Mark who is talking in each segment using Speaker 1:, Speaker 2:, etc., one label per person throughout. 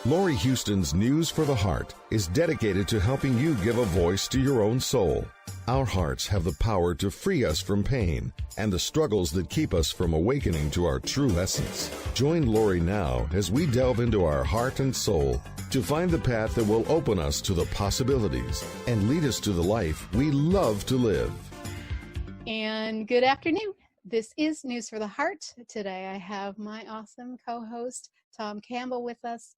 Speaker 1: Laurie Huston's News for the Heart is dedicated to helping you give a voice to your own soul. Our hearts have the power to free us from pain and the struggles that keep us from awakening to our true essence. Join Laurie now as we delve into our heart and soul to find the path that will open us to the possibilities and lead us to the life we love to live.
Speaker 2: And good afternoon. This is News for the Heart. Today I have my awesome co-host, Tom Campbell, with us.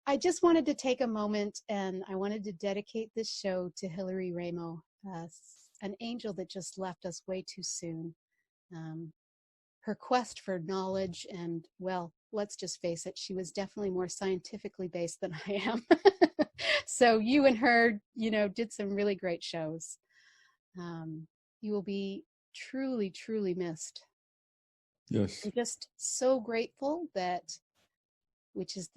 Speaker 2: I just wanted to take a moment and I wanted to dedicate this show to Hillary Raimo, an angel that just left us way too soon. Her quest for knowledge and, well, let's just face it, she was definitely more scientifically based than I am. So you and her, did some really great shows. You will be truly, truly missed.
Speaker 3: Yes.
Speaker 2: I'm just so grateful that, which is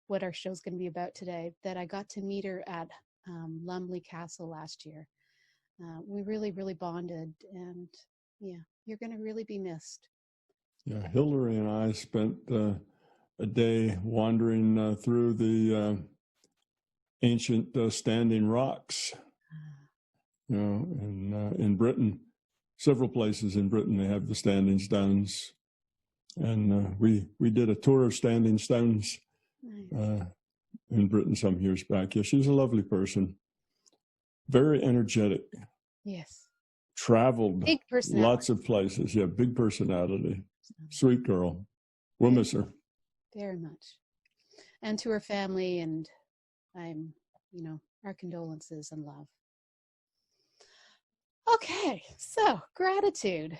Speaker 2: what our show's going to be about today, that I got to meet her at Lumley Castle last year. We really, really bonded, and yeah, you're going to really be missed.
Speaker 3: Yeah, Hillary and I spent a day wandering through the ancient standing rocks. In Britain, several places in Britain, they have the standing stones. And we did a tour of standing stones in Britain some years back. Yeah, she's a lovely person. Very energetic.
Speaker 2: Yes.
Speaker 3: Traveled
Speaker 2: big personality.
Speaker 3: Lots of places. Yeah, big personality. Sweet girl. We'll miss her.
Speaker 2: Very much. And to her family, and our condolences and love. Okay, so gratitude.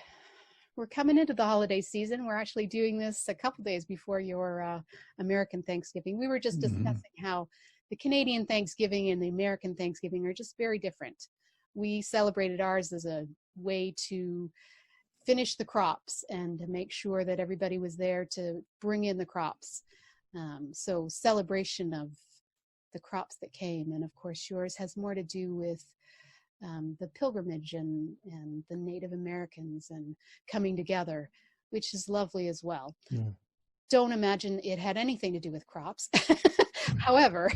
Speaker 2: We're coming into the holiday season. We're actually doing this a couple days before your American Thanksgiving. We were just discussing how the Canadian Thanksgiving and the American Thanksgiving are just very different. We celebrated ours as a way to finish the crops and to make sure that everybody was there to bring in the crops. So celebration of the crops that came. And of course, yours has more to do with the pilgrimage and the Native Americans and coming together, which is lovely as well. Yeah. Don't imagine it had anything to do with crops. However,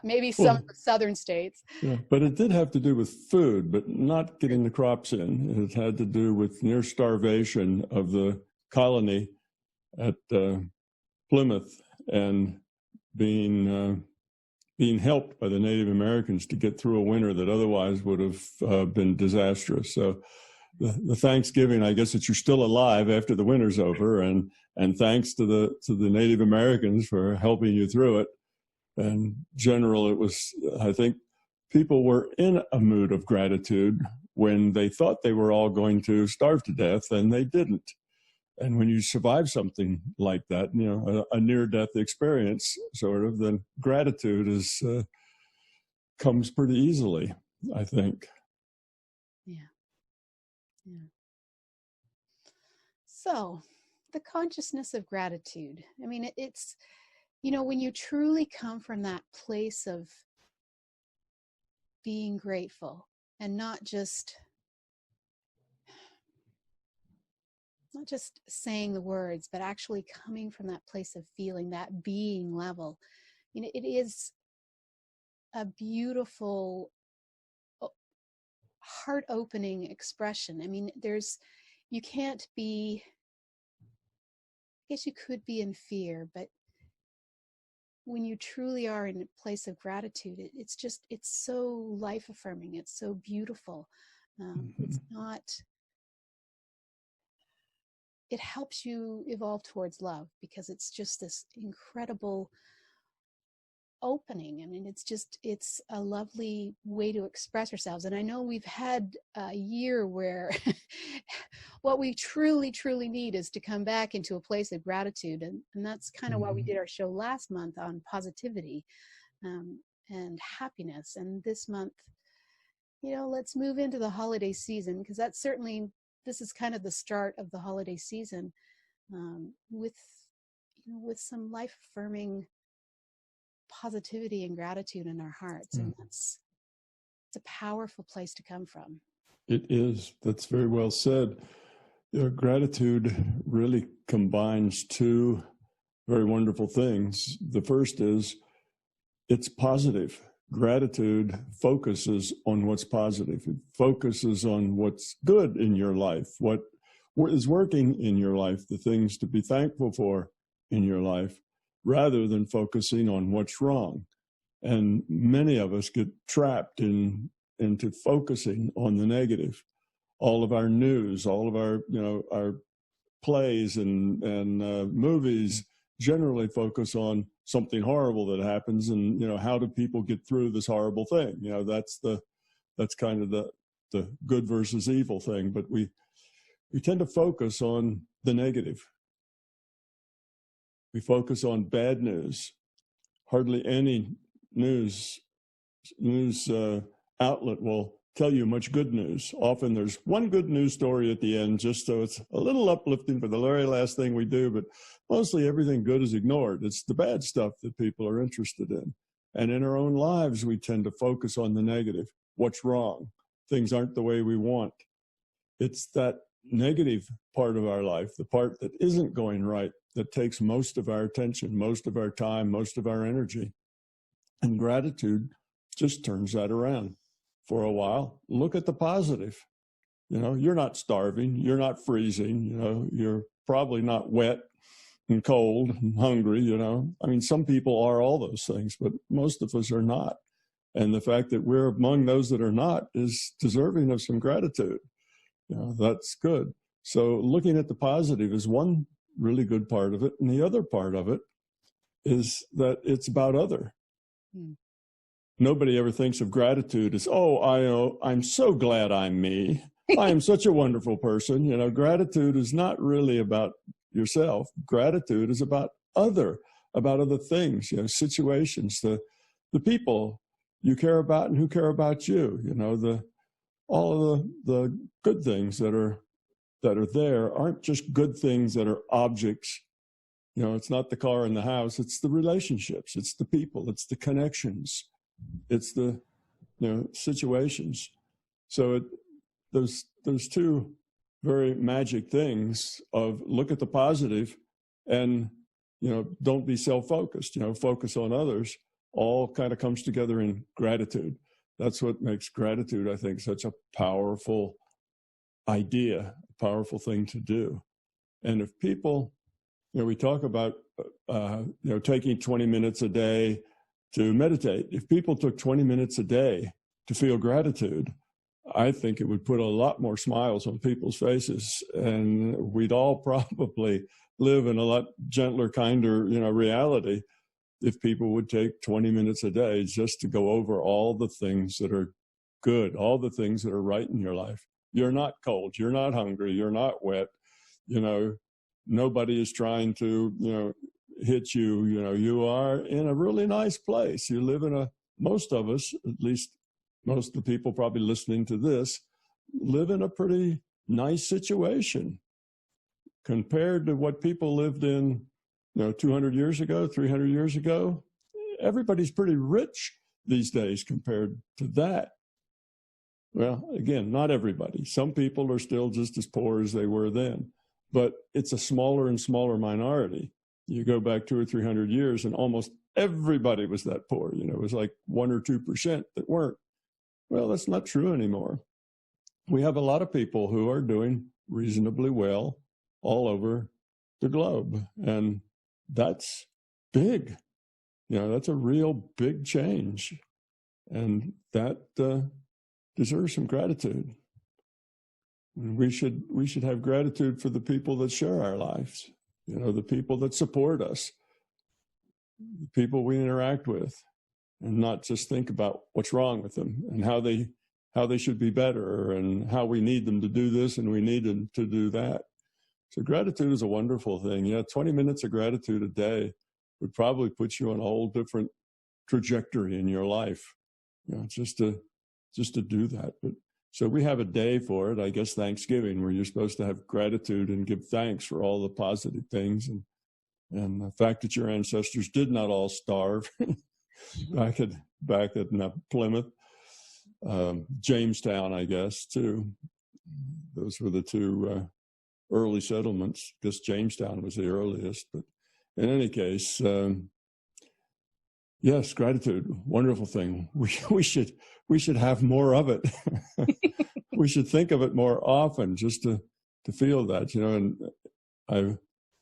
Speaker 2: maybe some of the southern states.
Speaker 3: Yeah, but it did have to do with food, but not getting the crops in. It had to do with near starvation of the colony at Plymouth and being helped by the Native Americans to get through a winter that otherwise would have been disastrous. So the Thanksgiving, I guess, that you're still alive after the winter's over, and thanks to the Native Americans for helping you through it. And general, it was, I think, people were in a mood of gratitude when they thought they were all going to starve to death, and they didn't. And when you survive something like that, a near-death experience, sort of, then gratitude comes pretty easily, I think.
Speaker 2: Yeah. So, the consciousness of gratitude. I mean, it's, when you truly come from that place of being grateful and not just saying the words, but actually coming from that place of feeling, that being level. It is a beautiful, heart-opening expression. I mean, you can't be, I guess you could be in fear, but when you truly are in a place of gratitude, it's so life-affirming. It's so beautiful. It's not... It helps you evolve towards love because it's just this incredible opening. I mean, it's a lovely way to express ourselves. And I know we've had a year where what we truly, truly need is to come back into a place of gratitude. And that's kind of why we did our show last month on positivity and happiness. And this month, let's move into the holiday season, because that's certainly... This is kind of the start of the holiday season with some life-affirming positivity and gratitude in our hearts. And it's a powerful place to come from.
Speaker 3: It is. That's very well said. Gratitude really combines two very wonderful things. The first is it's positive. Gratitude focuses on what's positive. It focuses on what's good in your life, what is working in your life, the things to be thankful for in your life, rather than focusing on what's wrong. And many of us get trapped into focusing on the negative. All of our news, all of our, our plays and movies generally focus on something horrible that happens, and how do people get through this horrible thing? That's kind of the good versus evil thing. But we tend to focus on the negative. We focus on bad news. Hardly any news outlet will tell you much good news. Often there's one good news story at the end, just so it's a little uplifting for the very last thing we do, but mostly everything good is ignored. It's the bad stuff that people are interested in. And in our own lives, we tend to focus on the negative. What's wrong? Things aren't the way we want. It's that negative part of our life, the part that isn't going right, that takes most of our attention, most of our time, most of our energy. And gratitude just turns that around. For a while, look at the positive. You're not starving, you're not freezing, you're probably not wet and cold and hungry, I mean, some people are all those things, but most of us are not. And the fact that we're among those that are not is deserving of some gratitude. That's good. So looking at the positive is one really good part of it. And the other part of it is that it's about other. Nobody ever thinks of gratitude as, I'm so glad I'm me. I am such a wonderful person. Gratitude is not really about yourself. Gratitude is about other things, situations, the people you care about and who care about you. All of the good things that are there aren't just good things that are objects. It's not the car and the house. It's the relationships. It's the people. It's the connections. It's the situations. So those two very magic things of look at the positive and don't be self-focused, focus on others, all kind of comes together in gratitude. That's what makes gratitude, I think, such a powerful idea, a powerful thing to do. And if people, we talk about taking 20 minutes a day to meditate. If people took 20 minutes a day to feel gratitude, I think it would put a lot more smiles on people's faces, and we'd all probably live in a lot gentler, kinder, reality if people would take 20 minutes a day just to go over all the things that are good, all the things that are right in your life. You're not cold, you're not hungry, you're not wet, nobody is trying to, hit you, you are in a really nice place. You live in most of us, at least most of the people probably listening to this, live in a pretty nice situation compared to what people lived in, 200 years ago, 300 years ago. Everybody's pretty rich these days compared to that. Well, again, not everybody. Some people are still just as poor as they were then, but it's a smaller and smaller minority. You go back 200 or 300 years and almost everybody was that poor. It was like 1 or 2% that weren't. Well, that's not true anymore. We have a lot of people who are doing reasonably well all over the globe. And that's big. That's a real big change. And that deserves some gratitude. We should have gratitude for the people that share our lives. The people that support us, the people we interact with, and not just think about what's wrong with them and how they should be better and how we need them to do this and we need them to do that. So gratitude is a wonderful thing. 20 minutes of gratitude a day would probably put you on a whole different trajectory in your life, just to do that. But so we have a day for it, I guess Thanksgiving, where you're supposed to have gratitude and give thanks for all the positive things and the fact that your ancestors did not all starve back at Plymouth, Jamestown, I guess, too. Those were the two early settlements. I guess Jamestown was the earliest, but in any case, yes, gratitude, wonderful thing. We should have more of it. We should think of it more often, just to feel that, And I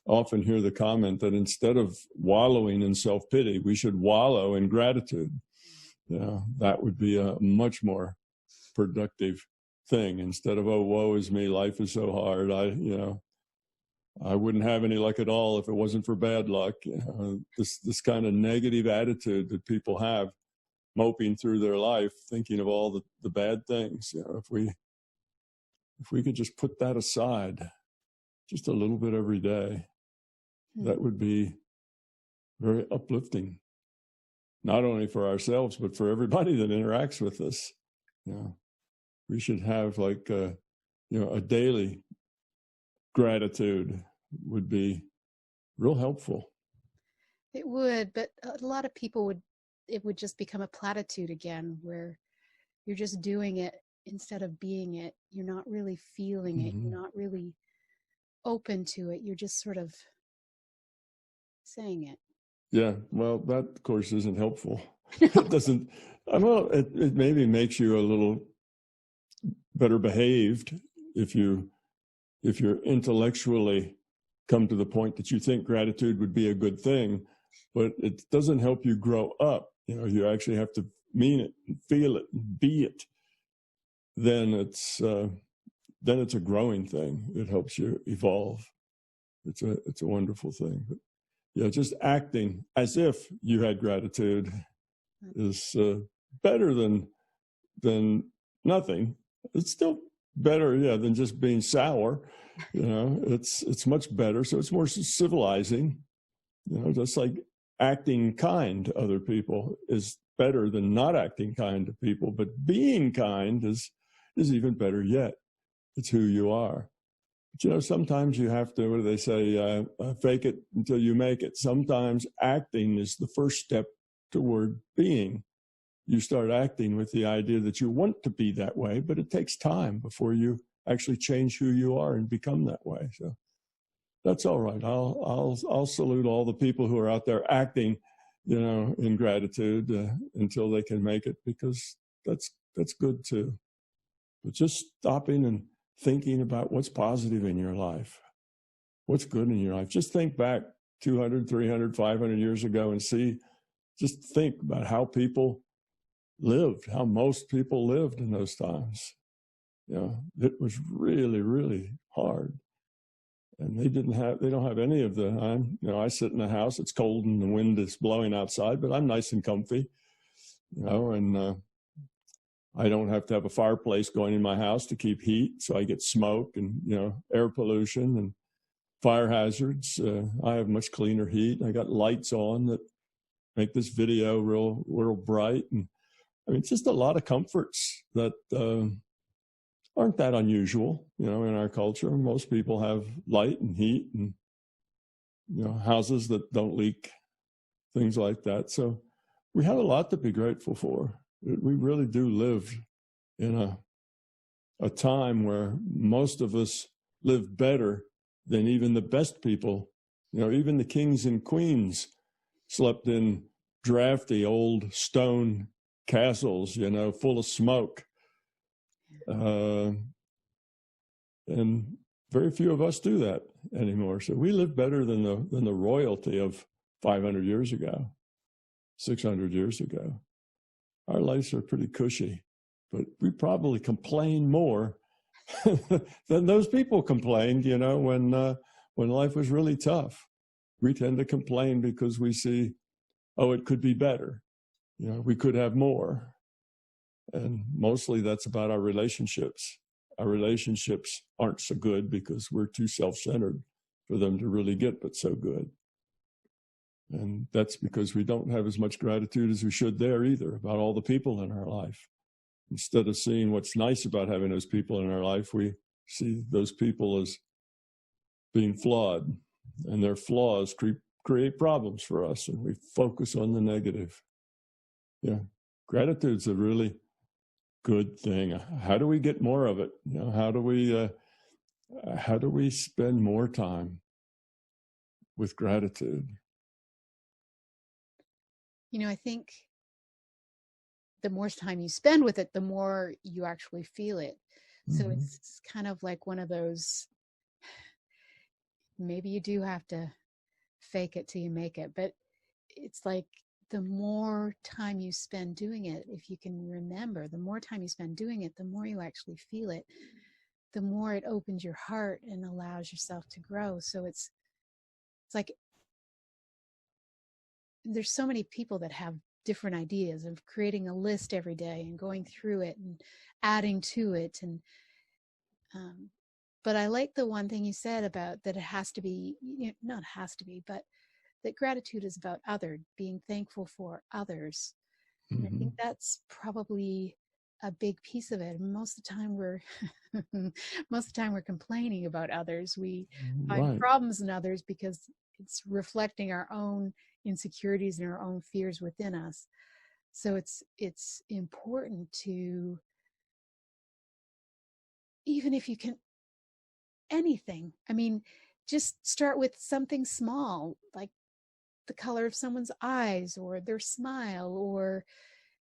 Speaker 3: often hear the comment that instead of wallowing in self-pity, we should wallow in gratitude. That would be a much more productive thing, instead of, oh, woe is me, life is so hard. I wouldn't have any luck at all if it wasn't for bad luck. This kind of negative attitude that people have, moping through their life, thinking of all the bad things. If we could just put that aside, just a little bit every day, that would be very uplifting, not only for ourselves, but for everybody that interacts with us. We should have a daily gratitude would be real helpful.
Speaker 2: It would, but a lot of people it would just become a platitude again, where you're just doing it instead of being it. You're not really feeling it. You're not really open to it. You're just sort of saying it.
Speaker 3: Yeah, well, that of course isn't helpful. It doesn't. It maybe makes you a little better behaved if you're intellectually come to the point that you think gratitude would be a good thing, but it doesn't help you grow up. You actually have to mean it and feel it and be it. Then it's a growing thing. It helps you evolve. It's a wonderful thing. But just acting as if you had gratitude is better than nothing. It's still better, than just being sour. It's much better. So it's more civilizing. Just like acting kind to other people is better than not acting kind to people. But being kind is even better yet. It's who you are. But sometimes you have to, what do they say, fake it until you make it. Sometimes acting is the first step toward being. You start acting with the idea that you want to be that way, but it takes time before you actually change who you are and become that way. So that's all right. I'll salute all the people who are out there acting, in gratitude until they can make it, because that's good too. But just stopping and thinking about what's positive in your life, what's good in your life. Just think back 200, 300, 500 years ago and just think about how people lived, how most people lived in those times. It was really, really hard. And they don't have any of I sit in a house, it's cold and the wind is blowing outside, but I'm nice and comfy, and I don't have to have a fireplace going in my house to keep heat. So I get smoke and, air pollution and fire hazards. I have much cleaner heat. I got lights on that make this video real bright. And it's just a lot of comforts that aren't that unusual, in our culture. Most people have light and heat and, houses that don't leak, things like that. So we have a lot to be grateful for. We really do live in a time where most of us live better than even the best people. Even the kings and queens slept in drafty old stone castles, full of smoke. And very few of us do that anymore. So we live better than the royalty of 500 years ago, 600 years ago. Our lives are pretty cushy, but we probably complain more than those people complained, when life was really tough. We tend to complain because we see, it could be better. We could have more. And mostly that's about our relationships. Our relationships aren't so good because we're too self-centered for them to really get but so good. And that's because we don't have as much gratitude as we should there either about all the people in our life. Instead of seeing what's nice about having those people in our life, we see those people as being flawed, and their flaws create problems for us, and we focus on the negative. Gratitude's a really good thing. How do we get more of it? How do we spend more time with gratitude.
Speaker 2: I think the more time you spend with it, the more you actually feel it. So it's kind of like one of those, maybe you do have to fake it till you make it, but it's like the more time you spend doing it, if you can remember, the more time you spend doing it, the more you actually feel it, the more it opens your heart and allows yourself to grow. So it's like there's so many people that have different ideas of creating a list every day and going through it and adding to it. And but I like the one thing you said about that it has to be, not has to be, but that gratitude is about being thankful for others. And I think that's probably a big piece of it. Most of the time we're complaining about others. We find problems in others because it's reflecting our own insecurities and our own fears within us. So it's important to, even if you can, anything. I mean, just start with something small, like the color of someone's eyes or their smile, or,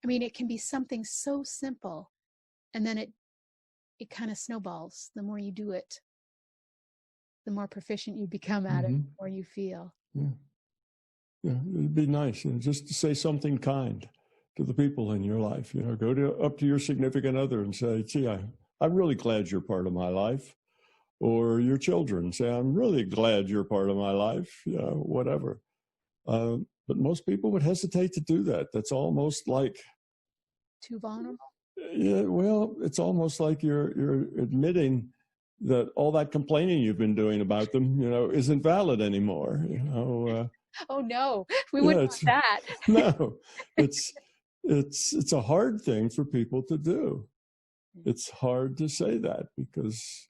Speaker 2: I mean, it can be something so simple. And then it kind of snowballs. The more you do it, the more proficient you become at it, the more you feel.
Speaker 3: Yeah, it'd be nice, just to say something kind to the people in your life. Go up to your significant other and say, "Gee, I'm really glad you're part of my life." Or your children say, "I'm really glad you're part of my life." Whatever. But most people would hesitate to do that. That's almost like
Speaker 2: Too vulnerable.
Speaker 3: Yeah, well, it's almost like you're admitting that all that complaining you've been doing about them, isn't valid anymore.
Speaker 2: Oh no, we wouldn't want that.
Speaker 3: No, it's a hard thing for people to do. It's hard to say that because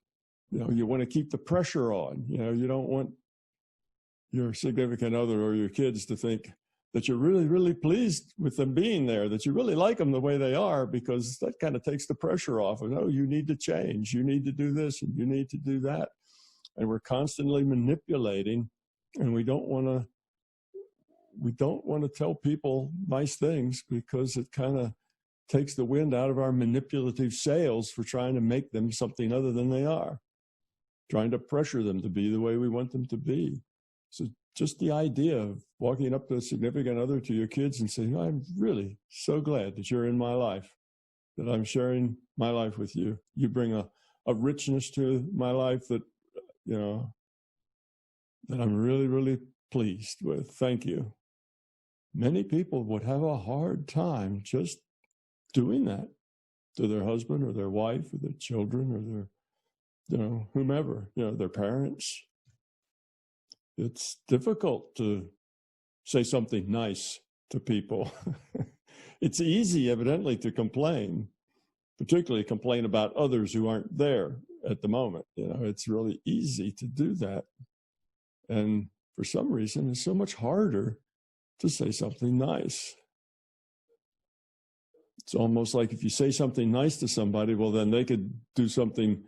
Speaker 3: you want to keep the pressure on. You don't want your significant other or your kids to think that you're really, really pleased with them being there, that you really like them the way they are, because that kind of takes the pressure off of, you need to change, you need to do this, and you need to do that. And we're constantly manipulating, and we don't want to tell people nice things because it kind of takes the wind out of our manipulative sails for trying to make them something other than they are, trying to pressure them to be the way we want them to be. So just the idea of walking up to a significant other, to your kids, and saying, "I'm really so glad that you're in my life, that I'm sharing my life with you. You bring a richness to my life that, that I'm really, really pleased with. Thank you." Many people would have a hard time just doing that to their husband or their wife or their children or their, whomever, their parents. It's difficult to say something nice to people. It's easy, evidently, to complain, particularly complain about others who aren't there at the moment. It's really easy to do that. And for some reason, it's so much harder to say something nice. It's almost like if you say something nice to somebody, well, then they could do something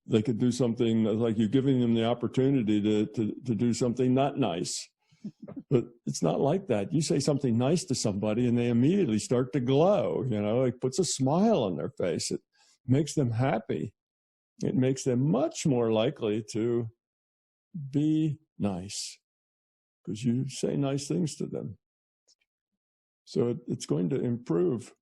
Speaker 3: like you're giving them the opportunity to do something not nice. But it's not like that. You say something nice to somebody and they immediately start to glow, it puts a smile on their face. It makes them happy. It makes them much more likely to be nice because you say nice things to them. So it's going to improve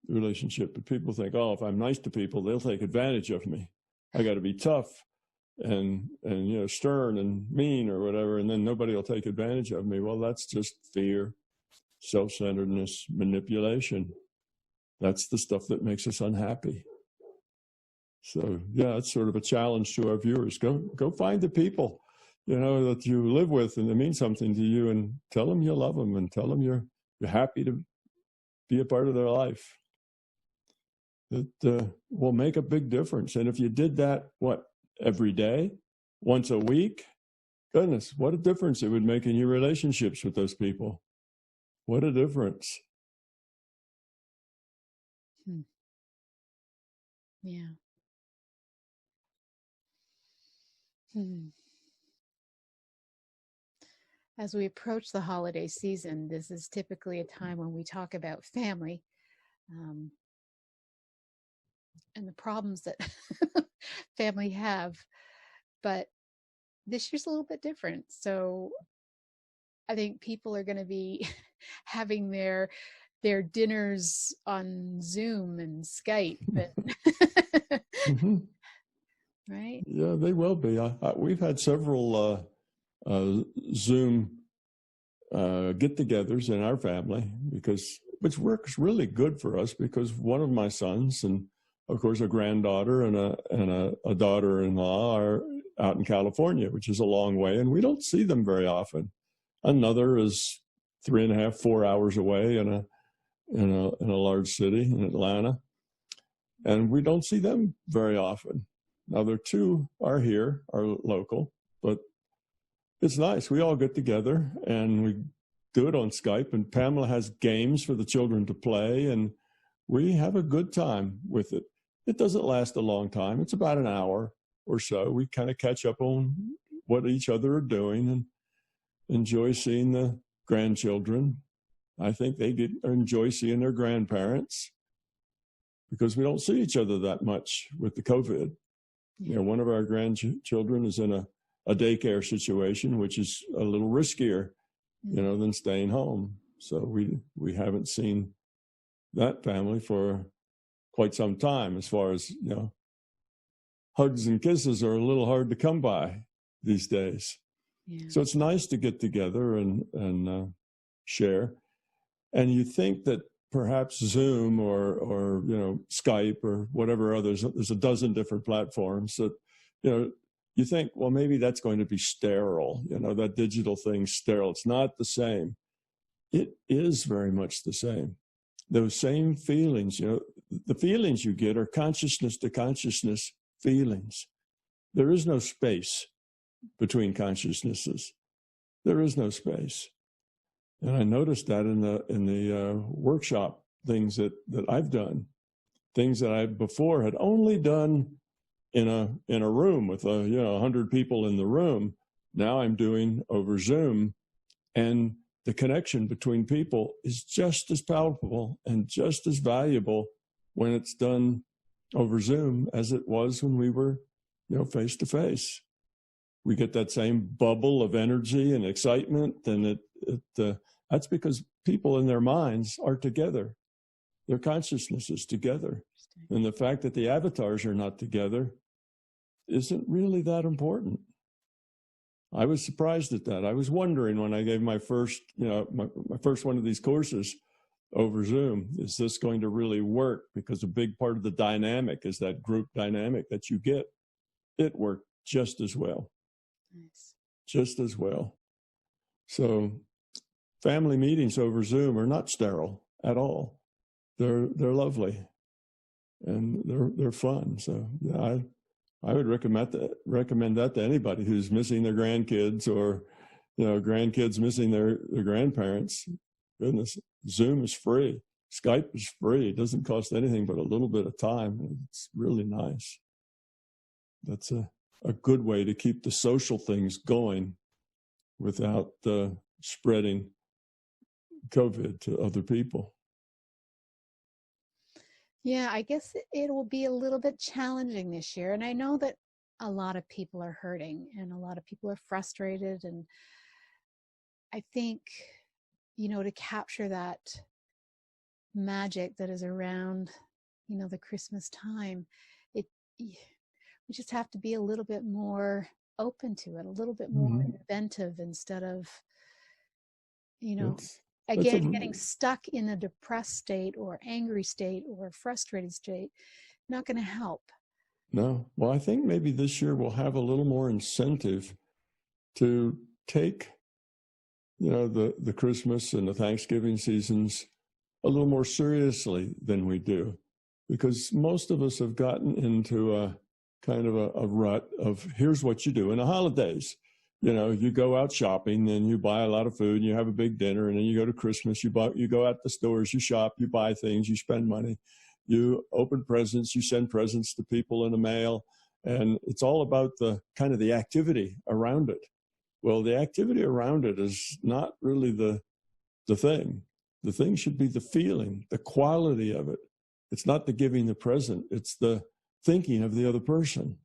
Speaker 3: the relationship. But people think, if I'm nice to people, they'll take advantage of me. I got to be tough and stern and mean or whatever, and then nobody will take advantage of me. Well, that's just fear, self-centeredness, manipulation. That's the stuff that makes us unhappy. So it's sort of a challenge to our viewers. Go find the people that you live with and that mean something to you, and tell them you love them, and tell them you're happy to be a part of their life. It will make a big difference. And if you did that, every day, once a week, goodness, what a difference it would make in your relationships with those people. What a difference.
Speaker 2: Yeah. As we approach the holiday season, this is typically a time when we talk about family, and the problems that family have. But this year's a little bit different. So I think people are going to be having their dinners on Zoom and Skype.
Speaker 3: Mm-hmm.
Speaker 2: Right?
Speaker 3: Yeah, they will be. We've had several Zoom get-togethers in our family, which works really good for us, because one of my sons and, of course, a granddaughter and a daughter-in-law are out in California, which is a long way, and we don't see them very often. Another is 3.5, 4 hours away in a large city in Atlanta, and we don't see them very often. Now, there two are here, are local, but it's nice. We all get together and we do it on Skype, and Pamela has games for the children to play, and we have a good time with it. It doesn't last a long time. It's about an hour or so. We kind of catch up on what each other are doing and enjoy seeing the grandchildren. I think they enjoy seeing their grandparents, because we don't see each other that much with the COVID. You know, one of our grandchildren is in a daycare situation, which is a little riskier, than staying home. So we haven't seen that family for quite some time. As far as, hugs and kisses are a little hard to come by these days. Yeah. So it's nice to get together and share. And you think that perhaps Zoom or Skype or whatever others, there's a dozen different platforms that, you think, well, maybe that's going to be sterile, that digital thing's sterile. It's not the same. It is very much the same. Those same feelings, the feelings you get are consciousness to consciousness feelings. There is no space between consciousnesses. There is no space. And I noticed that in the workshop things that I've done, things that I before had only done in a room with 100 people in the room. Now I'm doing over Zoom, and the connection between people is just as palpable and just as valuable when it's done over Zoom as it was when we were, face to face. We get that same bubble of energy and excitement, and that's because people in their minds are together. Their consciousness is together. And the fact that the avatars are not together isn't really that important. I was surprised at that. I was wondering when I gave my first, my first one of these courses over Zoom, is this going to really work? Because a big part of the dynamic is that group dynamic that you get. It worked just as well. Nice. Just as well. So family meetings over Zoom are not sterile at all. They're lovely, and they're fun. So I would recommend that to anybody who's missing their grandkids, or grandkids missing their grandparents. Goodness, Zoom is free. Skype is free. It doesn't cost anything but a little bit of time. It's really nice. That's a good way to keep the social things going without spreading COVID to other people.
Speaker 2: Yeah, I guess it will be a little bit challenging this year. And I know that a lot of people are hurting and a lot of people are frustrated. And I think, to capture that magic that is around, the Christmas time, we just have to be a little bit more open to it, a little bit more inventive, instead of, getting stuck in a depressed state or angry state or frustrated state. Not going to help.
Speaker 3: No. Well, I think maybe this year we'll have a little more incentive to take, the Christmas and the Thanksgiving seasons a little more seriously than we do, because most of us have gotten into a kind of a rut of, here's what you do in the holidays. You go out shopping and you buy a lot of food and you have a big dinner, and then you go to Christmas, you go out the stores, you shop, you buy things, you spend money, you open presents, you send presents to people in the mail. And it's all about the kind of the activity around it. Well, the activity around it is not really the thing. The thing should be the feeling, the quality of it. It's not the giving the present. It's the thinking of the other person,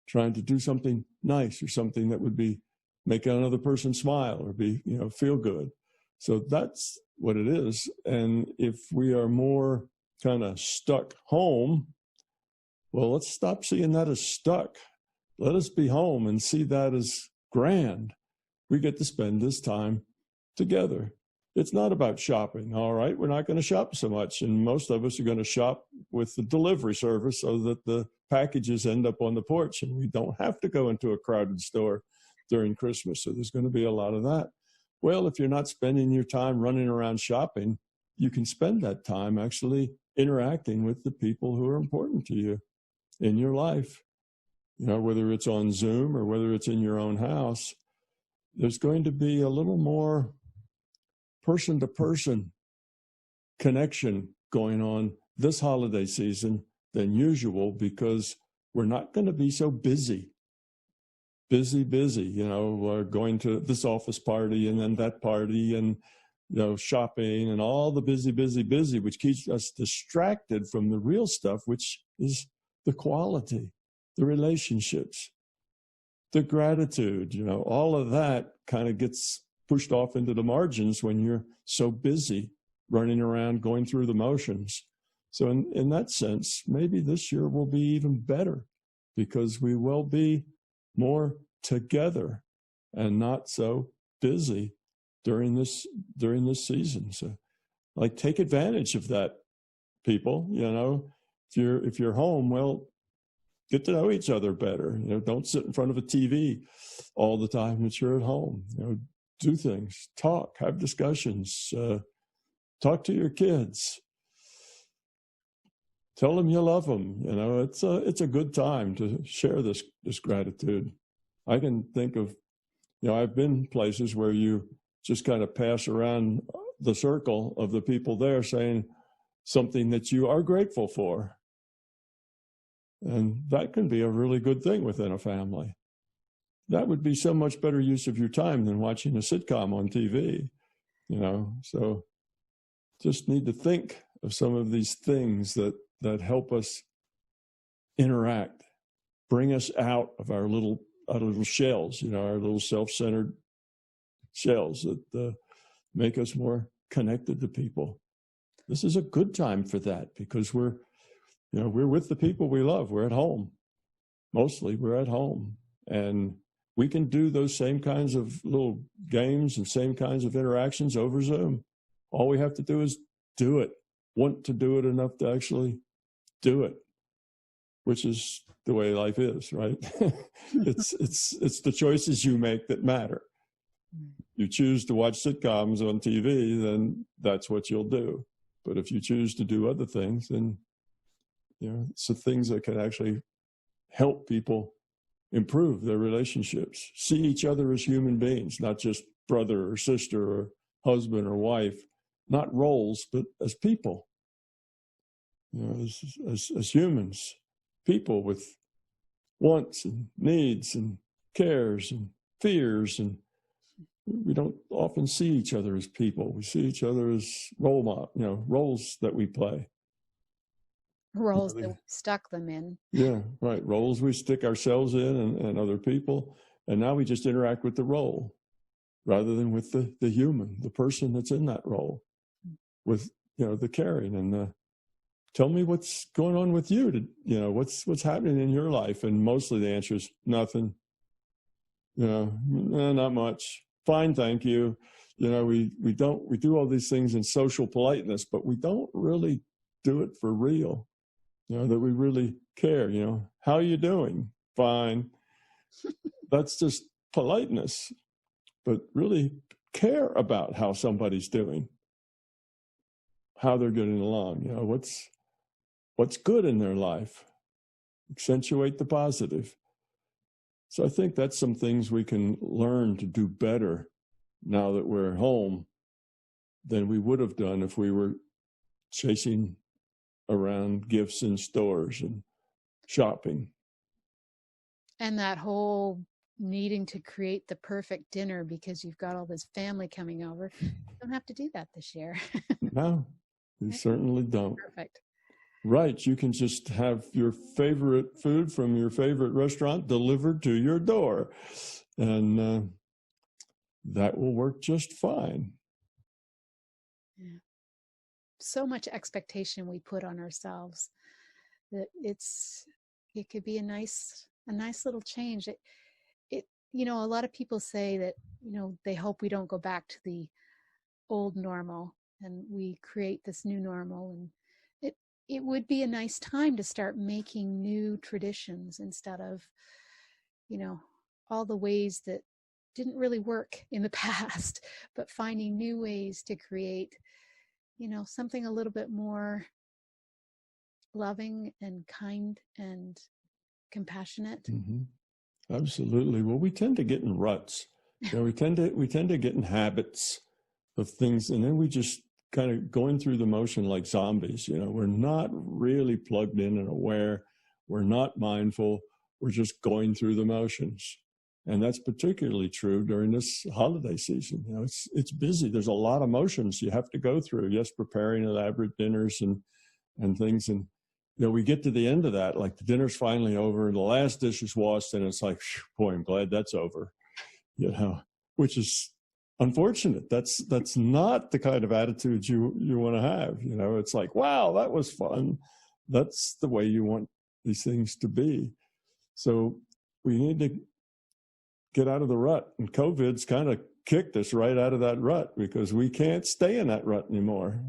Speaker 3: trying to do something nice or something that would be make another person smile or be, feel good. So that's what it is. And if we are more kind of stuck home, well, let's stop seeing that as stuck. Let us be home and see that as grand. We get to spend this time together. It's not about shopping, all right? We're not going to shop so much. And most of us are going to shop with the delivery service so that the packages end up on the porch and we don't have to go into a crowded store during Christmas. So there's going to be a lot of that. Well, if you're not spending your time running around shopping, you can spend that time actually interacting with the people who are important to you in your life. Whether it's on Zoom or whether it's in your own house, there's going to be a little more person-to-person connection going on this holiday season than usual because we're not going to be so busy, going to this office party and then that party and, shopping and all the busy, which keeps us distracted from the real stuff, which is the quality, the relationships, the gratitude, all of that kind of gets pushed off into the margins when you're so busy running around going through the motions. So in that sense, maybe this year will be even better because we will be more together and not so busy during this season. So take advantage of that, people. If you're home, well, get to know each other better. Don't sit in front of a TV all the time that you're at home. Do things, talk, have discussions, talk to your kids, tell them you love them. It's a good time to share this gratitude. I can think of, I've been places where you just kind of pass around the circle of the people there saying something that you are grateful for. And that can be a really good thing within a family. That would be so much better use of your time than watching a sitcom on TV, So just need to think of some of these things that help us interact, bring us out of our little shells, our little self-centered shells that make us more connected to people. This is a good time for that because we're with the people we love. We're at home. Mostly we're at home. And we can do those same kinds of little games and same kinds of interactions over Zoom. All we have to do is do it, want to do it enough to actually do it, which is the way life is, right? It's the choices you make that matter. You choose to watch sitcoms on TV, then that's what you'll do. But if you choose to do other things, then it's the things that can actually help people improve their relationships, see each other as human beings, not just brother or sister or husband or wife, not roles, but as people, as humans, people with wants and needs and cares and fears. And we don't often see each other as people. We see each other as roles that we play.
Speaker 2: Roles that we stuck them in.
Speaker 3: Yeah, right. Roles we stick ourselves in and other people. And now we just interact with the role rather than with the human, the person that's in that role, with, the caring and the, tell me what's going on with you, what's happening in your life. And mostly the answer is nothing, not much. Fine, thank you. We do all these things in social politeness, but we don't really do it for real. That we really care, how are you doing? Fine. That's just politeness, but really care about how somebody's doing, how they're getting along, what's good in their life, accentuate the positive. So I think that's some things we can learn to do better now that we're home than we would have done if we were chasing around gifts in stores and shopping.
Speaker 2: And that whole needing to create the perfect dinner because you've got all this family coming over. You don't have to do that this year.
Speaker 3: No, you certainly don't.
Speaker 2: Perfect.
Speaker 3: Right. You can just have your favorite food from your favorite restaurant delivered to your door. And that will work just fine.
Speaker 2: Yeah. So much expectation we put on ourselves that it could be a nice little change. It you know, a lot of people say that, you know, they hope we don't go back to the old normal and we create this new normal, and it would be a nice time to start making new traditions instead of, you know, all the ways that didn't really work in the past, but finding new ways to create, you know, something a little bit more loving and kind and compassionate.
Speaker 3: Mm-hmm. Absolutely. Well, we tend to get in ruts. You know, we tend to get in habits of things, and then we just kind of going through the motion like zombies. You know, we're not really plugged in and aware. We're not mindful. We're just going through the motions. And that's particularly true during this holiday season. You know, it's busy. There's a lot of motions you have to go through. Yes, preparing elaborate dinners and things. And, you know, we get to the end of that, like the dinner's finally over and the last dish is washed, and it's like, boy, I'm glad that's over, you know, which is unfortunate. That's not the kind of attitude you want to have. You know, it's like, wow, that was fun. That's the way you want these things to be. So we need to get out of the rut. And COVID's kind of kicked us right out of that rut because we can't stay in that rut anymore.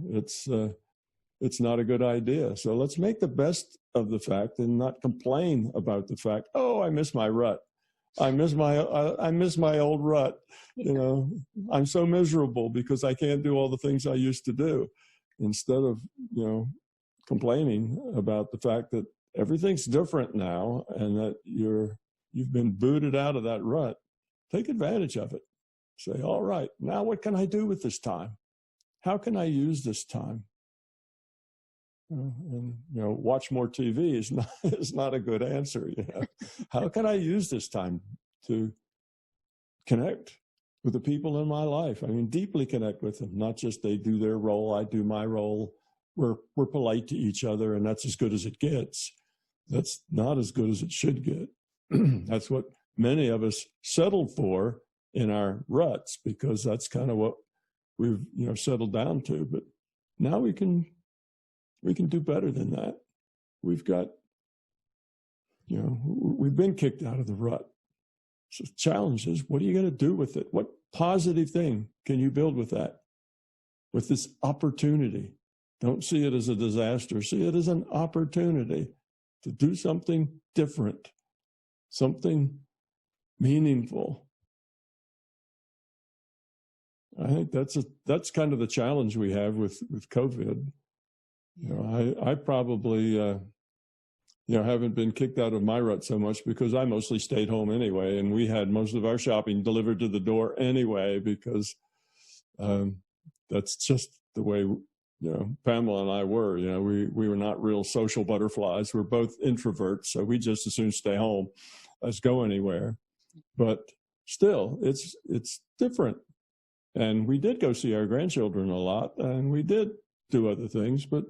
Speaker 3: It's not a good idea. So let's make the best of the fact and not complain about the fact, oh, I miss my rut. I miss my old rut. You know, I'm so miserable because I can't do all the things I used to do. Instead of, you know, complaining about the fact that everything's different now and that you've been booted out of that rut, take advantage of it. Say, all right, now what can I do with this time? How can I use this time? And, you know, watch more TV is not a good answer. You know, how can I use this time to connect with the people in my life? I mean, deeply connect with them, not just they do their role, I do my role. We're polite to each other, and that's as good as it gets. That's not as good as it should get. That's what many of us settled for in our ruts, because that's kind of what we've, you know, settled down to. But now we can do better than that. We've got, you know, we've been kicked out of the rut. So the challenge is, what are you going to do with it? What positive thing can you build with that? With this opportunity. Don't see it as a disaster. See it as an opportunity to do something different, something meaningful. I think that's kind of the challenge we have with COVID. You know, I probably, you know, haven't been kicked out of my rut so much because I mostly stayed home anyway, and we had most of our shopping delivered to the door anyway, because that's just the way, you know, Pamela and I were. You know, we were not real social butterflies. We're both introverts, so we just as soon stay home as go anywhere. But still, it's different. And we did go see our grandchildren a lot, and we did do other things, but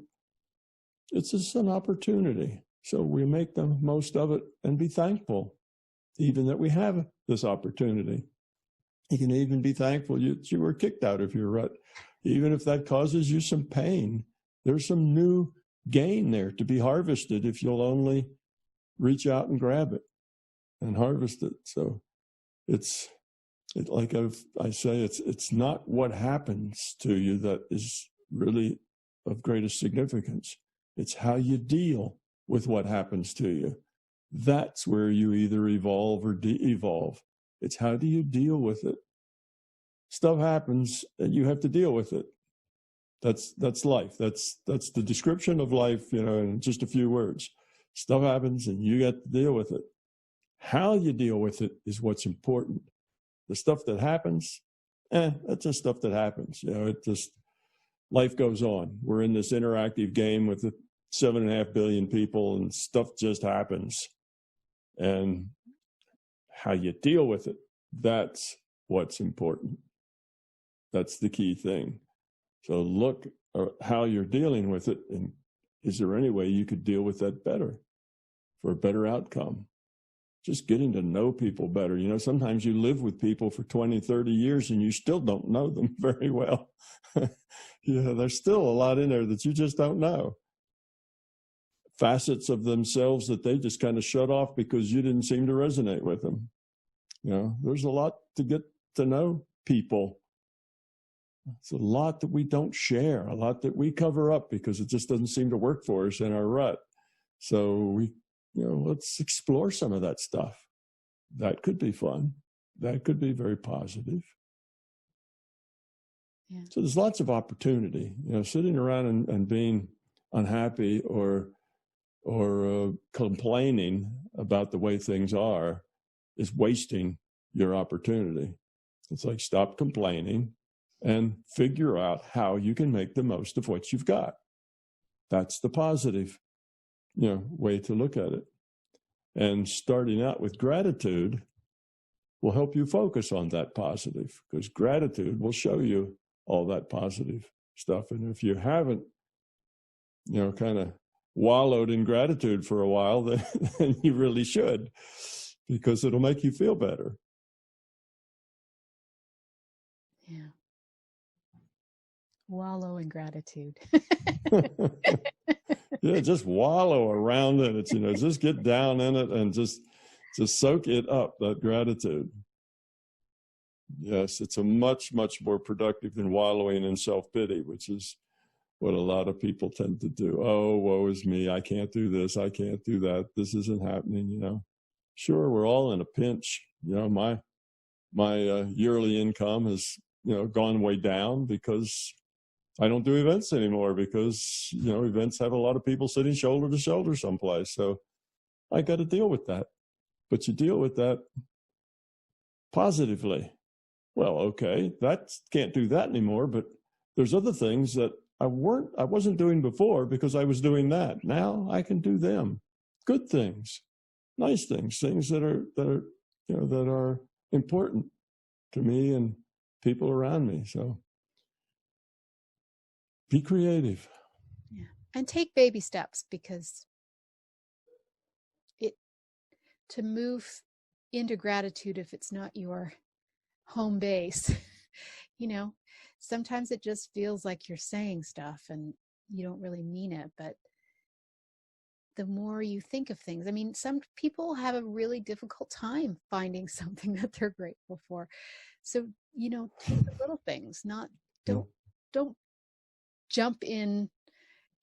Speaker 3: it's just an opportunity. So we make the most of it and be thankful, even that we have this opportunity. You can even be thankful you were kicked out of your rut. Even if that causes you some pain, there's some new gain there to be harvested if you'll only reach out and grab it and harvest it. So like I say, it's not what happens to you that is really of greatest significance. It's how you deal with what happens to you. That's where you either evolve or de-evolve. It's how do you deal with it? Stuff happens and you have to deal with it. That's life. That's the description of life, you know, in just a few words. Stuff happens and you get to deal with it. How you deal with it is what's important. The stuff that happens, that's just stuff that happens. You know, life goes on. We're in this interactive game with 7.5 billion people, and stuff just happens. And how you deal with it, that's what's important. That's the key thing. So look at how you're dealing with it, and is there any way you could deal with that better for a better outcome? Just getting to know people better. You know, sometimes you live with people for 20, 30 years and you still don't know them very well. There's still a lot in there that you just don't know. Facets of themselves that they just kind of shut off because you didn't seem to resonate with them. You know, there's a lot to get to know people. It's a lot that we don't share, a lot that we cover up because it just doesn't seem to work for us in our rut. So let's explore some of that stuff. That could be fun. That could be very positive. Yeah. So there's lots of opportunity. You know, sitting around and being unhappy or complaining about the way things are is wasting your opportunity. It's like, stop complaining and figure out how you can make the most of what you've got. That's the positive, way to look at it. And starting out with gratitude will help you focus on that positive, because gratitude will show you all that positive stuff. And if you haven't, kind of wallowed in gratitude for a while, then you really should, because it'll make you feel better.
Speaker 2: Yeah. Wallow in gratitude.
Speaker 3: Yeah, just wallow around in it, just get down in it and just soak it up, that gratitude. Yes, it's a much, much more productive than wallowing in self-pity, which is what a lot of people tend to do. Oh, woe is me. I can't do this. I can't do that. This isn't happening, Sure, we're all in a pinch. My yearly income has, gone way down because I don't do events anymore, because, events have a lot of people sitting shoulder to shoulder someplace. So I got to deal with that. But you deal with that positively. Well, okay, can't do that anymore, but there's other things that I wasn't doing before because I was doing that. Now I can do them. Good things, nice things, things that are important to me and people around me. So be creative.
Speaker 2: Yeah. And take baby steps, because to move into gratitude, if it's not your home base, sometimes it just feels like you're saying stuff and you don't really mean it. But the more you think of things, some people have a really difficult time finding something that they're grateful for. So, take the little things, don't jump in,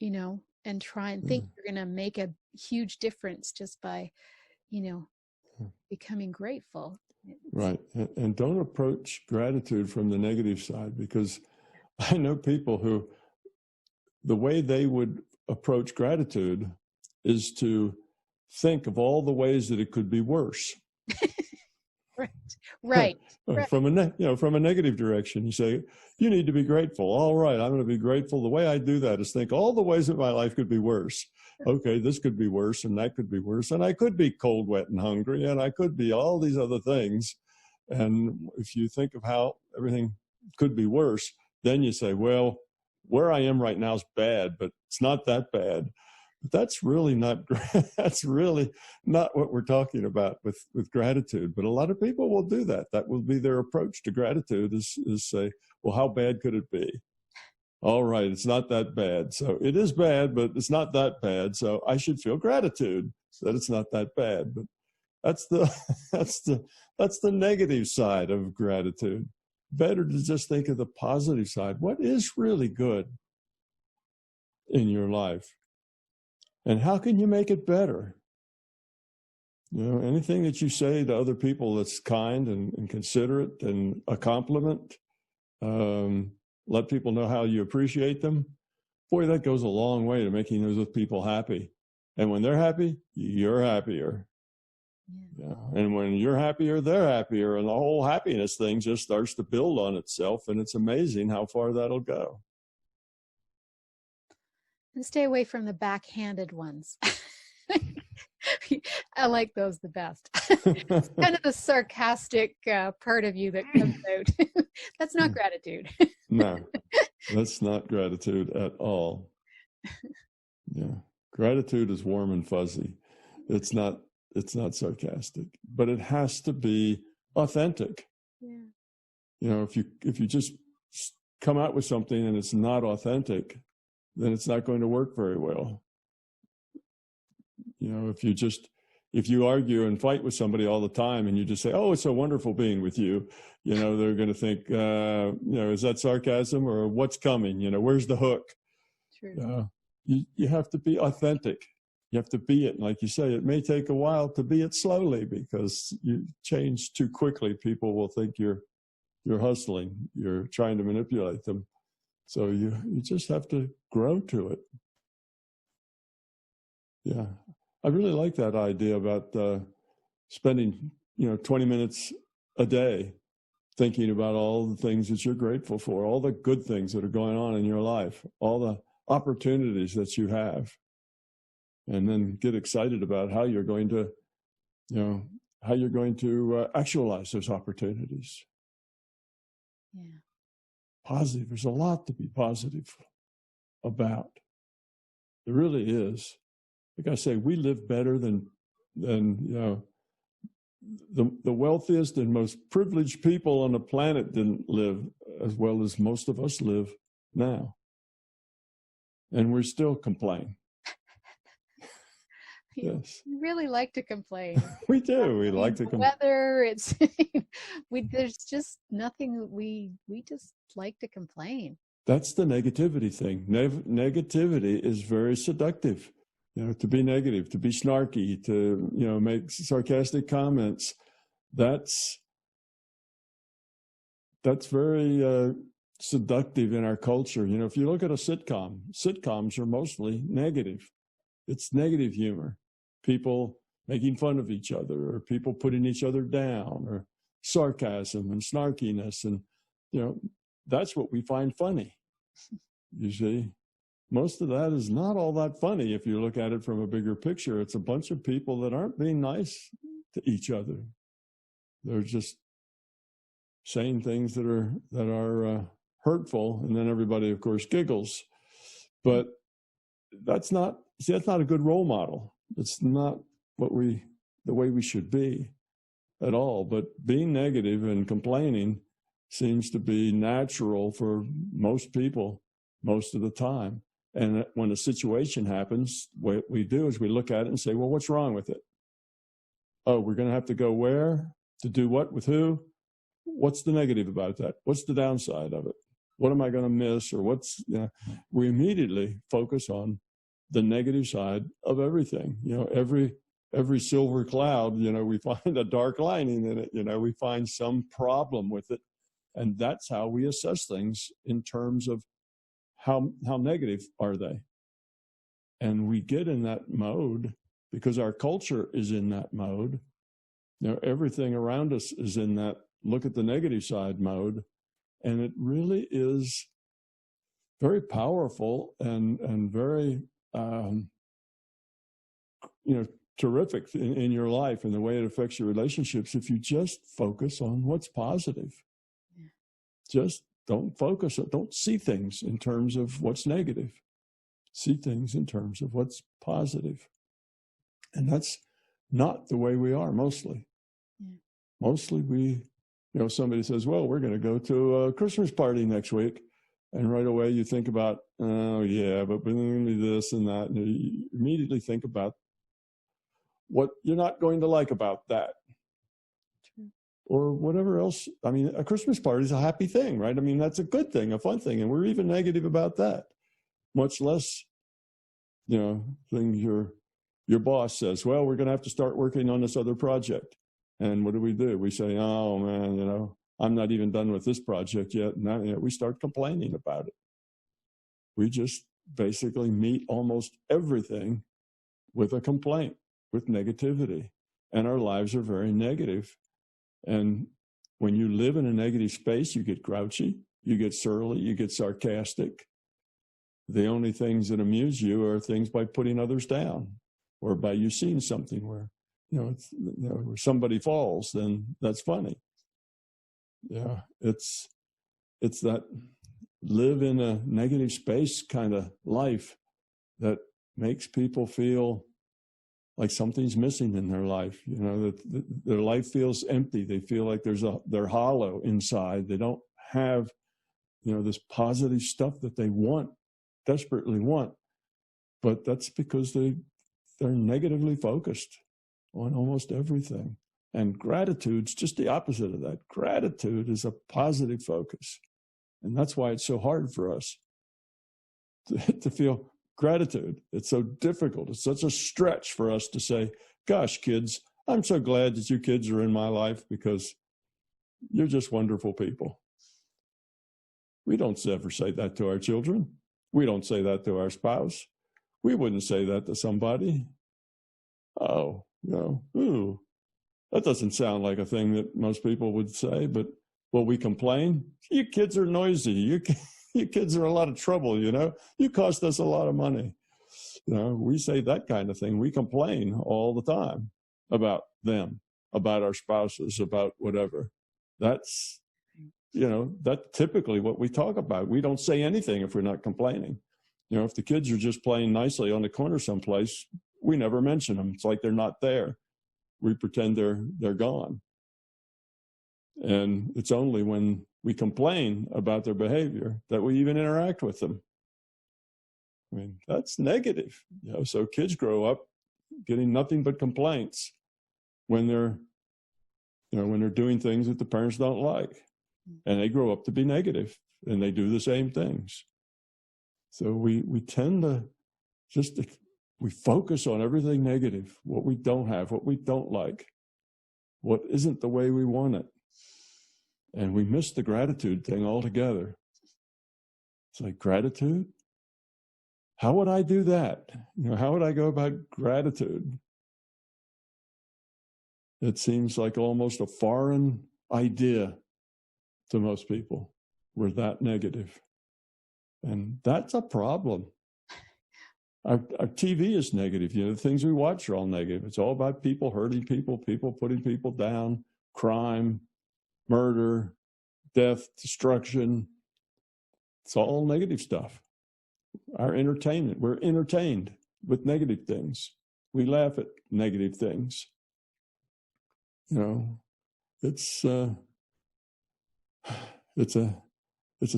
Speaker 2: and try and think you're going to make a huge difference just by, becoming grateful.
Speaker 3: Right. And don't approach gratitude from the negative side, because I know people who, the way they would approach gratitude is to think of all the ways that it could be worse.
Speaker 2: Right.
Speaker 3: From a negative direction. You say, you need to be grateful. All right, I'm going to be grateful. The way I do that is think all the ways that my life could be worse. Okay, this could be worse, and that could be worse, and I could be cold, wet, and hungry, and I could be all these other things. And if you think of how everything could be worse, then you say, well, where I am right now is bad, but it's not that bad. But that's really not what we're talking about with gratitude. But a lot of people will do that. That will be their approach to gratitude, is say, well, how bad could it be? All right, it's not that bad. So it is bad, but it's not that bad. So I should feel gratitude that it's not that bad. But that's the negative side of gratitude. Better to just think of the positive side. What is really good in your life? And how can you make it better? Anything that you say to other people that's kind and considerate and a compliment, let people know how you appreciate them. Boy, that goes a long way to making those people happy. And when they're happy, you're happier. Yeah. And when you're happier, they're happier. And the whole happiness thing just starts to build on itself. And it's amazing how far that'll go.
Speaker 2: And stay away from the backhanded ones. I like those the best. It's kind of the sarcastic part of you that comes out. That's not gratitude.
Speaker 3: No, that's not gratitude at all. Yeah. Gratitude is warm and fuzzy. It's not sarcastic, but it has to be authentic.
Speaker 2: Yeah.
Speaker 3: You know, if you just come out with something and it's not authentic, then it's not going to work very well. You know, if you argue and fight with somebody all the time and you just say, "Oh, it's so wonderful being with you," you know, they're going to think, you know, is that sarcasm or what's coming? You know, where's the hook?
Speaker 2: True.
Speaker 3: You have to be authentic. You have to be it. And like you say, it may take a while to be it slowly, because you change too quickly. People will think you're hustling, you're trying to manipulate them. So you just have to grow to it. Yeah. I really like that idea about spending, 20 minutes a day thinking about all the things that you're grateful for, all the good things that are going on in your life, all the opportunities that you have, and then get excited about how you're going to, actualize those opportunities.
Speaker 2: Yeah.
Speaker 3: Positive. There's a lot to be positive about. There really is. Like I say, we live better than the wealthiest and most privileged people on the planet didn't live as well as most of us live now. And we're still complaining. Yes.
Speaker 2: We really like to complain.
Speaker 3: We do. We like to complain.
Speaker 2: Weather, it's there's just nothing. We just like to complain.
Speaker 3: That's the negativity thing. Negativity is very seductive. To be negative, to be snarky, to make sarcastic comments. That's very seductive in our culture. If you look at a sitcom, sitcoms are mostly negative. It's negative humor. People making fun of each other, or people putting each other down, or sarcasm and snarkiness. And, that's what we find funny. You see, most of that is not all that funny if you look at it from a bigger picture. It's a bunch of people that aren't being nice to each other. They're just saying things that are hurtful, and then everybody, of course, giggles. But that's not a good role model. It's not the way we should be at all. But being negative and complaining seems to be natural for most people most of the time. And when a situation happens, what we do is we look at it and say, well, what's wrong with it? Oh, we're going to have to go where? To do what? With who? What's the negative about that? What's the downside of it? What am I going to miss? Or we immediately focus on the negative side of everything. Every silver cloud, we find a dark lining in it. We find some problem with it. And that's how we assess things in terms of how negative are they. And we get in that mode because our culture is in that mode. Everything around us is in that look at the negative side mode. And it really is very powerful and very, terrific in your life and the way it affects your relationships if you just focus on what's positive. Yeah. Just don't see things in terms of what's negative. See things in terms of what's positive. And that's not the way we are mostly. Yeah. Mostly we, somebody says, well, we're going to go to a Christmas party next week. And right away you think about, oh yeah, but we're going to do this and that. And you immediately think about what you're not going to like about that. True. Or whatever else. I mean, a Christmas party is a happy thing, right? I mean, that's a good thing, a fun thing. And we're even negative about that. Much less, things your boss says, well, we're going to have to start working on this other project. And what do? We say, oh man, I'm not even done with this project yet. And we start complaining about it. We just basically meet almost everything with a complaint, with negativity. And our lives are very negative. And when you live in a negative space, you get grouchy, you get surly, you get sarcastic. The only things that amuse you are things by putting others down. or by you seeing something where, where somebody falls, then that's funny. Yeah, it's that live in a negative space kind of life that makes people feel like something's missing in their life. That their life feels empty. They feel like they're hollow inside. They don't have, this positive stuff that they desperately want. But that's because they're negatively focused on almost everything. And gratitude's just the opposite of that. Gratitude is a positive focus. And that's why it's so hard for us to feel gratitude. It's so difficult. It's such a stretch for us to say, gosh, kids, I'm so glad that you kids are in my life because you're just wonderful people. We don't ever say that to our children. We don't say that to our spouse. We wouldn't say that to somebody. Oh, ooh, that doesn't sound like a thing that most people would say, but will we complain? You kids are noisy. You kids are a lot of trouble, You cost us a lot of money. We say that kind of thing. We complain all the time about them, about our spouses, about whatever. That's, that's typically what we talk about. We don't say anything if we're not complaining. If the kids are just playing nicely on the corner someplace, we never mention them. It's like they're not there. We pretend they're gone. And it's only when we complain about their behavior that we even interact with them. I mean, that's negative. So kids grow up getting nothing but complaints when they're doing things that the parents don't like. And they grow up to be negative, and they do the same things. So we tend to we focus on everything negative, what we don't have, what we don't like, what isn't the way we want it. And we miss the gratitude thing altogether. It's like, gratitude? How would I do that? How would I go about gratitude? It seems like almost a foreign idea to most people. We're that negative. And that's a problem. Our TV is negative. The things we watch are all negative. It's all about people hurting people putting people down, crime, murder, death, destruction. It's all negative stuff. Our entertainment, we're entertained with negative things. We laugh at negative things. It's a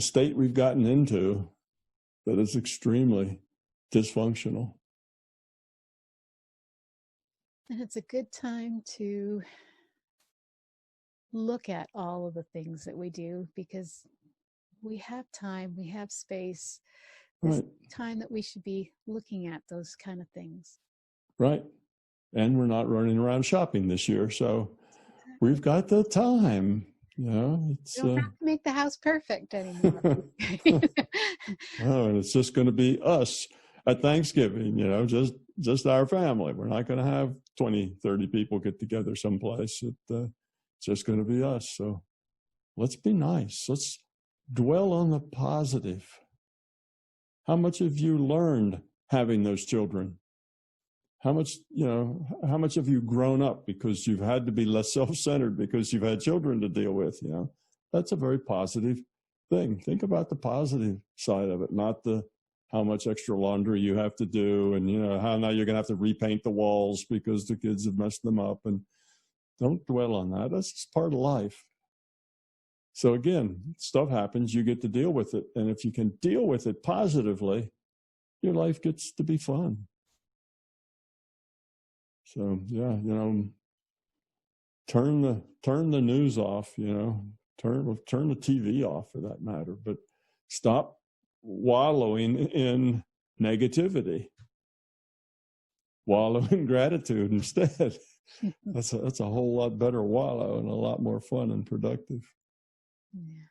Speaker 3: state we've gotten into that is extremely dysfunctional.
Speaker 2: And it's a good time to look at all of the things that we do because we have time, we have space. There's time that we should be looking at those kind of things.
Speaker 3: Right. And we're not running around shopping this year, so we've got the time. It's,
Speaker 2: you don't have to make the house perfect anymore.
Speaker 3: And it's just going to be us at Thanksgiving, just our family. We're not going to have 20, 30 people get together someplace. It's just going to be us. So let's be nice. Let's dwell on the positive. How much have you learned having those children? How much have you grown up because you've had to be less self-centered because you've had children to deal with? That's a very positive thing. Think about the positive side of it, not how much extra laundry you have to do and, how now you're going to have to repaint the walls because the kids have messed them up. And don't dwell on that. That's just part of life. So again, stuff happens, you get to deal with it. And if you can deal with it positively, your life gets to be fun. So yeah, turn the news off, turn the TV off for that matter, but stop wallowing in negativity. Wallow in gratitude instead. That's a whole lot better wallow and a lot more fun and productive.
Speaker 2: Yeah.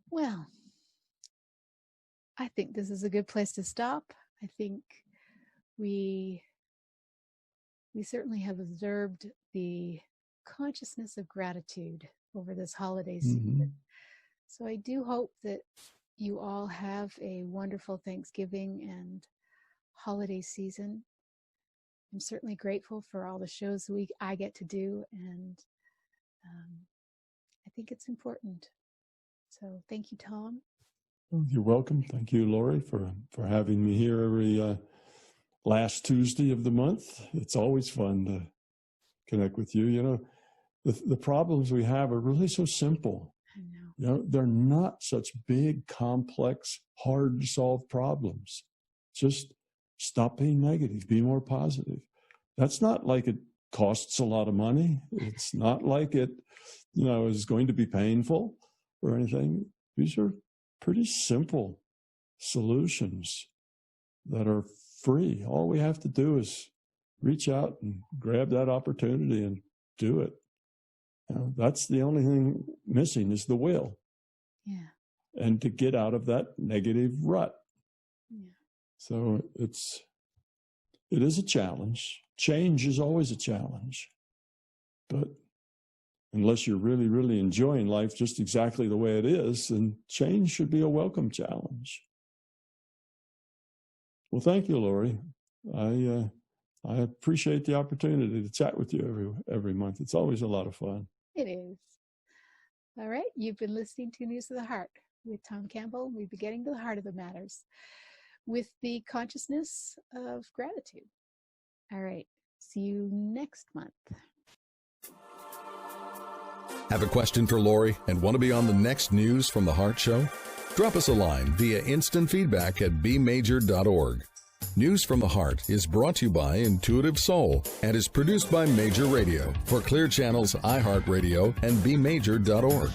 Speaker 2: Well, I think this is a good place to stop. I think we certainly have observed the consciousness of gratitude over this holiday season. So I do hope that you all have a wonderful Thanksgiving and holiday season. I'm certainly grateful for all the shows I get to do, and I think it's important. So thank you, Tom.
Speaker 3: You're welcome. Thank you, Laurie, for having me here every last Tuesday of the month. It's always fun to connect with you. You know, the problems we have are really so simple.
Speaker 2: I know.
Speaker 3: You know, they're not such big, complex, hard to solve problems. Just stop being negative, be more positive. That's not like it costs a lot of money. It's not like it, you know, is going to be painful or anything. These are pretty simple solutions that are free. All we have to do is reach out and grab that opportunity and do it. You know, that's the only thing missing is the will.
Speaker 2: Yeah.
Speaker 3: And to get out of that negative rut.
Speaker 2: Yeah.
Speaker 3: So it is a challenge. Change is always a challenge. But unless you're really, really enjoying life just exactly the way it is, then change should be a welcome challenge. Well, thank you, Laurie. I appreciate the opportunity to chat with you every month. It's always a lot of fun.
Speaker 2: It is. All right. You've been listening to News of the Heart with Tom Campbell. We've been getting to the heart of the matters with the consciousness of gratitude. All right. See you next month.
Speaker 1: Have a question for Laurie and want to be on the next News from the Heart show? Drop us a line via instant feedback at bmajor.org. News from the Heart is brought to you by Intuitive Soul and is produced by Major Radio for Clear Channel's iHeartRadio and bmajor.org.